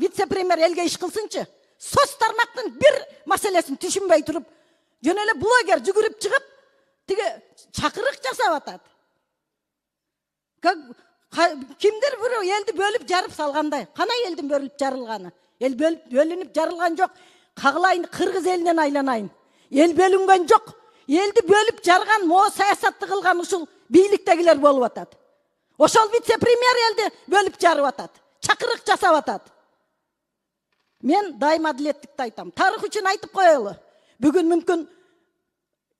вице-премьер элге иш кылсынчы. Соц тармактын бир маселесин түшүнбөй туруп, жөн эле блогер жүгүрүп чыгып, тиге чакырык жасап атат. Кимдир бир элди бөлүп жарып салгандай. Кана элдин бөлүп жарылганы? Эл бөлүнүп жарылган жок. Кагылайын, кыргыз элинен айланайын. Эл бөлүнгөн жок. Элди бөлүп жарган, мо саясатты кылган ушул бийликтегилер болуп атат. Ошол вице-премьер элди бөлүп жарып атат. Чакырык жасап атат. Мен дайым адилеттикти айтам. Тарых үчүн айтып коелу. Бүгүн мүмкүн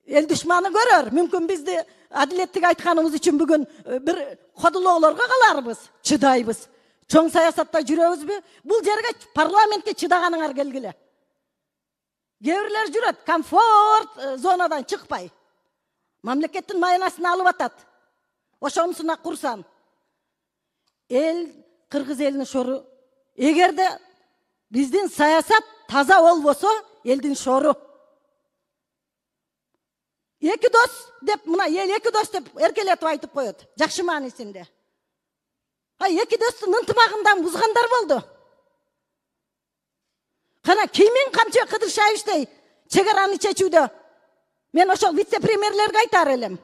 эл душманы көрөр. Мүмкүн бизди адилеттик айтканыбыз үчүн бүгүн бир кодулоолорго каларбыз, чыдайбыз. Чоң саясатта жүрөбүзбү? Бул жерге парламентке чыдаганыңар келгиле. Кээ-бирлер жүрөт, комфорт зонадан чыкпай. Мамлекеттин майнасын алып атат. Ошонусуна курсан. Эл, кыргыз элинин шору. Эгерде биздин саясат таза болбосо, элдин шору. Эки дос деп, мына эл эки дос деп эркелетип айтып коет. Жакшы маанисинде. Эки достун ынтымагындан бузгандар болду. Кана кимин камчы Кыдыршаевичтей чегараны чечүүдө мен ошол вице-премьерлерге айтар элем.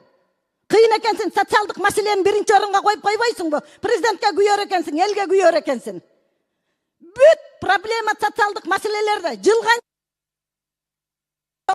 Кыйын экенсиң, социалдык маселени биринчи орунга коюп койбойсуңбу? Президентке күйөр экенсиң, элге күйөр экенсиң. Бүт проблема социалдык маселелерде жылган